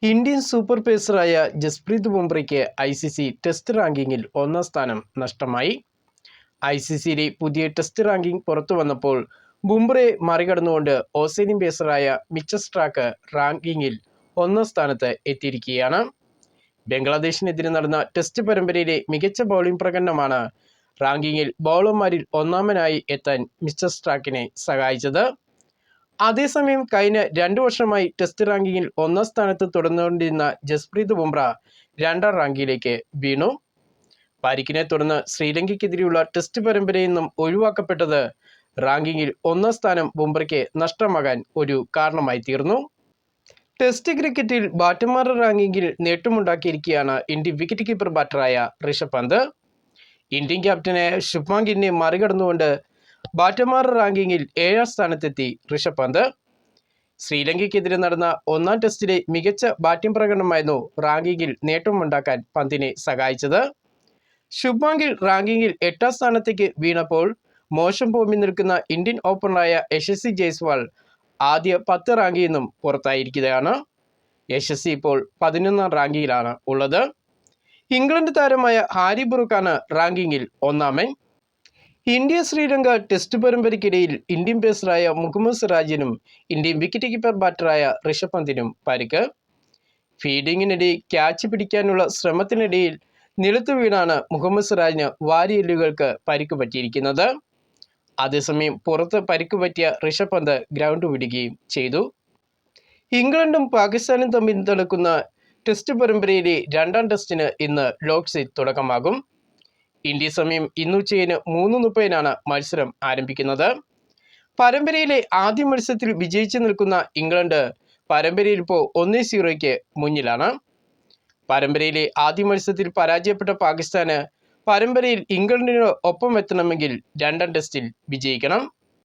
Indian super പേസറായ ജസ്പ്രീത് ബുംറയ്ക്ക് ICC test റാങ്കിങ്ങിൽ ഒന്നാം സ്ഥാനം നഷ്ടമായി. ICCയിലെ പുതിയ ടെസ്റ്റ് റാങ്കിംഗ് പുറത്തു വന്നപ്പോൾ ബുംറയെ മറികടന്നുകൊണ്ട് ഓസ്ട്രേലിയൻ പേസറായ മിച്ചൽ സ്റ്റാർക്ക് റാങ്കിങ്ങിൽ ഒന്നാം സ്ഥാനത്ത് എത്തിയിരിക്കുകയാണ്. ബംഗ്ലാദേശിനെതിരെ നടന്ന ടെസ്റ്റ് പരമ്പരയിലെ മികച്ച ബൗളിംഗ് പ്രകടനമാണ് റാങ്കിങ്ങിൽ ബൗളർമാരിൽ ഒന്നാമനായി എത്താൻ മിച്ചൽ സ്റ്റാർക്കിനെ സഹായിച്ചത്. അതേസമയം കഴിഞ്ഞ 2 വർഷമായി ടെസ്റ്റ് റാങ്കിങ്ങിൽ ഒന്നാം സ്ഥാനത്ത് തുടർന്നുകൊണ്ടിരുന്ന ജസ്പ്രീത് ബുംറ രണ്ടാം റാങ്കിലേക്ക് വീണു. പരിക്കിനെ തുടർന്ന് ശ്രീലങ്കയ്ക്കെതിരെയുള്ള ടെസ്റ്റ് പരമ്പരയിൽ നിന്നും ഒഴിവാക്കപ്പെട്ടത് റാങ്കിങ്ങിൽ ഒന്നാം സ്ഥാനം ബുംറയ്ക്ക് നഷ്ടമാകാൻ ഒരു കാരണമായി തീർന്നു. ടെസ്റ്റ് ക്രിക്കറ്റിൽ ബാറ്റർമാരുടെ റാങ്കിങ്ങിൽ നേട്ടമുണ്ടാക്കിയിരിക്കുകയാണ് ഇന്ത്യൻ വിക്കറ്റ് കീപ്പർ ബാറ്ററായ ഋഷഭ് പന്ത്. ഇന്ത്യൻ ക്യാപ്റ്റനായ ശുഭ്മാൻ ഗില്ലിനെ മറികടന്നുകൊണ്ട് ബാറ്റർമാരുടെ റാങ്കിങ്ങിൽ 7ാം സ്ഥാനത്തെത്തി ഋഷഭ് പന്ത്. ശ്രീലങ്കയ്ക്കെതിരെ നടന്ന ഒന്നാം ടെസ്റ്റിലെ മികച്ച ബാറ്റിംഗ് പ്രകടനമായിരുന്നു റാങ്കിങ്ങിൽ നേട്ടമുണ്ടാക്കാൻ പന്തിനെ സഹായിച്ചത്. ശുഭ്മാൻ ഗിൽ റാങ്കിങ്ങിൽ 8ാം സ്ഥാനത്തേക്ക് വീണപ്പോൾ മോശം ഫോമിൽ നിൽക്കുന്ന ഇന്ത്യൻ ഓപ്പണറായ യശസ്വി ജയ്സ്വാൾ ആദ്യ 10 റാങ്കിൽ നിന്നും പുറത്തായിരിക്കുകയാണ്. യശസ്വി ഇപ്പോൾ 11ാം റാങ്കിങ്ങിലാണ് ഉള്ളത്. ഇംഗ്ലണ്ട് താരമായ ഹാരി ബ്രൂക്കാണ് റാങ്കിങ്ങിൽ ഒന്നാമൻ. ഇന്ത്യ ശ്രീലങ്ക ടെസ്റ്റ് പരമ്പരയ്ക്കിടയിൽ ഇന്ത്യൻ പേസറായ മുഹമ്മദ് സിറാജിനും ഇന്ത്യൻ വിക്കറ്റ് കീപ്പർ ബാറ്ററായ ഋഷഭ് പന്തിനും പരിക്ക്. ഫീൽഡിങ്ങിനിടെ ക്യാച്ച് പിടിക്കാനുള്ള ശ്രമത്തിനിടയിൽ നിലത്തു വീണാണ് മുഹമ്മദ് സിറാജിന് വാരിയെല്ലുകൾക്ക് പരിക്ക് പറ്റിയിരിക്കുന്നത്. അതേസമയം പുറത്ത് പരിക്ക് പറ്റിയ ഋഷഭ് പന്ത് ഗ്രൗണ്ട് വിടുകയും ചെയ്തു. ഇംഗ്ലണ്ടും പാകിസ്ഥാനും തമ്മിൽ നടക്കുന്ന ടെസ്റ്റ് പരമ്പരയിലെ 2ാം ടെസ്റ്റിന് ഇന്ന് ലോർഡ്സിൽ തുടക്കമാകും. ഇന്ത്യ സമയം ഇന്ന് ഉച്ചയ്ക്ക് 3:30 മത്സരം ആരംഭിക്കുന്നത്. പരമ്പരയിലെ ആദ്യ മത്സരത്തിൽ വിജയിച്ചു നിൽക്കുന്ന ഇംഗ്ലണ്ട് പരമ്പരയിൽ ഇപ്പോൾ 1-0 മുന്നിലാണ്. പരമ്പരയിലെ ആദ്യ മത്സരത്തിൽ പരാജയപ്പെട്ട പാകിസ്ഥാന് പരമ്പരയിൽ ഇംഗ്ലണ്ടിന് ഒപ്പം എത്തണമെങ്കിൽ 2ാം ടെസ്റ്റിൽ വിജയിക്കണം.